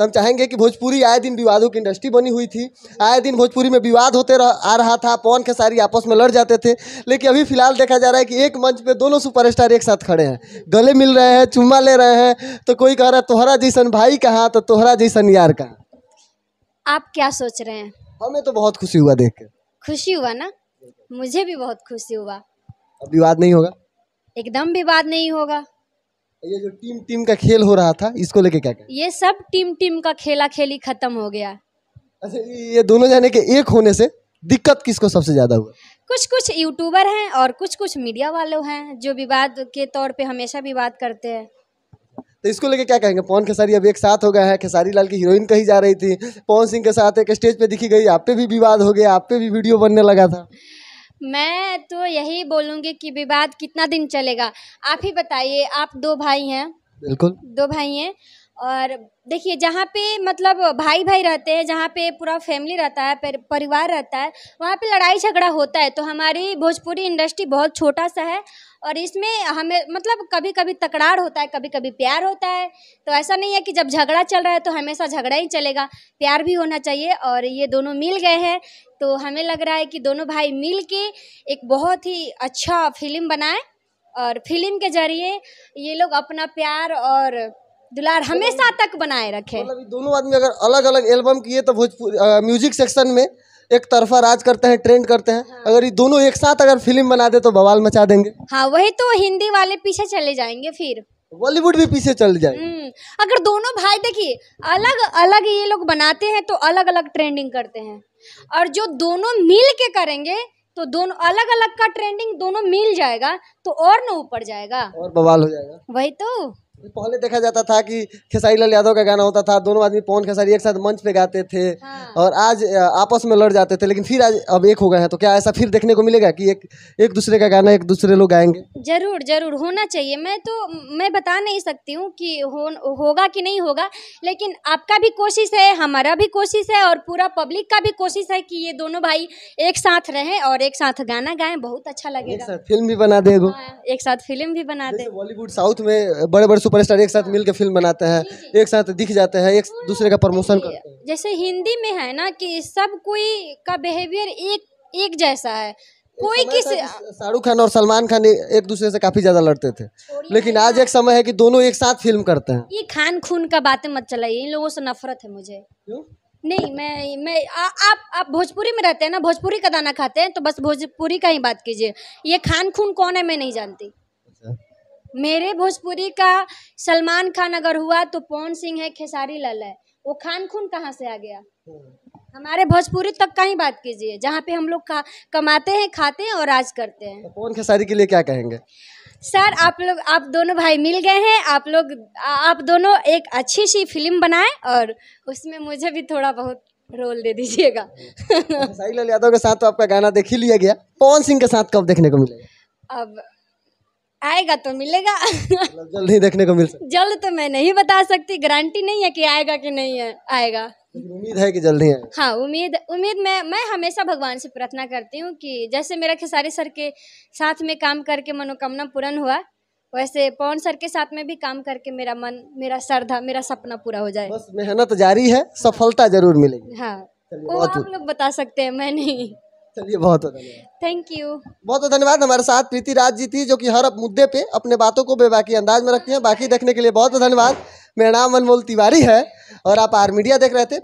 हम चाहेंगे कि भोजपुरी आए दिन विवादों की इंडस्ट्री बनी हुई थी, आए दिन भोजपुरी में विवाद होते आ रहा था, पवन खेसारी आपस में लड़ जाते थे, लेकिन अभी फिलहाल देखा जा रहा है कि एक मंच पे दोनों सुपरस्टार एक साथ खड़े हैं, गले मिल रहे हैं, चुम्मा ले रहे हैं। तो कोई कह रहा है तोहरा जैसन भाई कहाँ, तो तोहरा जैसन यार कहाँ। आप क्या सोच रहे हैं? हमें तो बहुत खुशी हुआ देख के। खुशी हुआ ना, मुझे भी बहुत खुशी हुआ। अब विवाद नहीं होगा, एकदम विवाद नहीं होगा। ये जो टीम टीम का खेल हो रहा था इसको लेके क्या कहें? ये सब टीम टीम का खेला खेली खत्म हो गया। अच्छा, ये दोनों जाने के एक होने से दिक्कत किसको सबसे ज्यादा हुआ? कुछ कुछ यूट्यूबर हैं और कुछ कुछ मीडिया वाले हैं जो विवाद के तौर पे हमेशा विवाद करते हैं। तो इसको लेके क्या कहेंगे? पवन खेसारी अब एक साथ हो गया है, खेसारी लाल की हीरोइन कही जा रही थी, पवन सिंह के साथ एक स्टेज पे दिखी गई, आप पे भी विवाद हो गया, आप पे भी वीडियो बनने लगा था। मैं तो यही बोलूँगी कि विवाद कितना दिन चलेगा। आप ही बताइए, आप दो भाई हैं। बिल्कुल, दो भाई हैं और देखिए जहाँ पे मतलब भाई भाई रहते हैं, जहाँ पे पूरा फैमिली रहता है, परिवार रहता है, वहाँ पे लड़ाई झगड़ा होता है। तो हमारी भोजपुरी इंडस्ट्री बहुत छोटा सा है और इसमें हमें मतलब कभी कभी तकरार होता है, कभी कभी प्यार होता है। तो ऐसा नहीं है कि जब झगड़ा चल रहा है तो हमेशा झगड़ा ही चलेगा, प्यार भी होना चाहिए। और ये दोनों मिल गए हैं तो हमें लग रहा है कि दोनों भाई मिल के एक बहुत ही अच्छा फिल्म बनाए और फिल्म के जरिए ये लोग अपना प्यार और दुलार हमेशा तक बनाए रखे। मतलब ये दोनों आदमी अगर अलग अलग एल्बम किए तो भोजपुरी म्यूजिक सेक्शन में एक तरफा राज करते हैं, ट्रेंड करते हैं। हाँ। अगर ये दोनों एक साथ अगर फिल्म बना दे तो बवाल मचा देंगे। हाँ, वही तो हिंदी वाले पीछे चले जाएंगे, फिर बॉलीवुड भी पीछे चल जाए। अगर दोनों भाई देखिए अलग अलग ये लोग बनाते हैं तो अलग अलग ट्रेंडिंग करते हैं, और जो दोनों मिल के करेंगे तो दोनों अलग अलग का ट्रेंडिंग दोनों मिल जाएगा तो और न ऊपर जाएगा और बवाल हो जाएगा। वही तो पहले देखा जाता था कि खेसारी लाल यादव का गाना होता था, दोनों आदमी पवन खेसारी एक साथ मंच पे गाते थे। हाँ। और आज आपस में लड़ जाते थे, लेकिन फिर आज अब एक हो गए हैं। तो क्या ऐसा फिर देखने को मिलेगा कि एक दूसरे का गाना एक दूसरे लोग गाएंगे? जरूर जरूर होना चाहिए। मैं बता नहीं सकती हूँ कि होगा कि नहीं होगा, लेकिन आपका भी कोशिश है, हमारा भी कोशिश है और पूरा पब्लिक का भी कोशिश है कि ये दोनों भाई एक साथ रहें और एक साथ गाना गाएं। बहुत अच्छा लगेगा। एक साथ फिल्म भी बना देगो। हाँ, एक साथ फिल्म भी बना दे। बॉलीवुड साउथ में बड़े बड़े सुपरस्टार एक साथ मिलकर फिल्म बनाते हैं, एक साथ दिख जाते हैं, एक दूसरे का प्रमोशन करते हैं। जैसे हिंदी में है ना कि सब कोई का बिहेवियर एक जैसा है। कोई किसी शाहरुख खान और सलमान खान एक दूसरे से काफी ज्यादा लड़ते थे, लेकिन आज एक समय है कि दोनों एक साथ फिल्म करते हैं। ये खान खून का बातें मत चलाइए, इन लोगों से नफरत है मुझे। क्यों? नहीं, आप भोजपुरी में रहते हैं ना, भोजपुरी का दाना खाते हैं तो बस भोजपुरी का ही बात कीजिए। ये खान खून कौन है मैं नहीं जानती। मेरे भोजपुरी का सलमान खान अगर हुआ तो पवन सिंह है, खेसारी लाल है, वो खान खून कहाँ से आ गया? हमारे भोजपुरी तक का ही बात कीजिए, जहाँ पे हम लोग कमाते हैं, खाते हैं और राज करते हैं। पवन खेसारी के लिए क्या कहेंगे? सर आप दोनों भाई मिल गए हैं, आप दोनों एक अच्छी सी फिल्म बनाएं और उसमें मुझे भी थोड़ा बहुत रोल दे दीजिएगा। खेसारी लाल यादव के साथ तो आपका गाना देख ही लिया गया, पवन सिंह के साथ कब देखने को मिलेगा? अब आएगा तो मिलेगा। जल्द ही देखने को मिल सकता? जल्द तो मैं नहीं बता सकती, गारंटी नहीं है कि आएगा कि नहीं है, आएगा। उम्मीद है कि जल्द ही आएगा। हाँ, उम्मीद मैं हमेशा भगवान से प्रार्थना करती हूँ कि जैसे मेरा खेसारी सर के साथ में काम करके मनोकामना पूर्ण हुआ, वैसे पवन सर के साथ में भी काम करके मेरा मन, मेरा श्रद्धा, मेरा सपना पूरा हो जाए। बस मेहनत जारी है, सफलता जरूर मिलेगी। हाँ, वो आप लोग बता सकते हैं, मैं नहीं। चलिए, बहुत बहुत धन्यवाद। Thank you. बहुत बहुत धन्यवाद। हमारे साथ प्रीति राज जी थी, जो कि हर मुद्दे पे अपने बातों को बेबाकी अंदाज में रखती हैं। बाकी देखने के लिए बहुत बहुत धन्यवाद। मेरा नाम अनमोल तिवारी है और आप आर मीडिया देख रहे थे।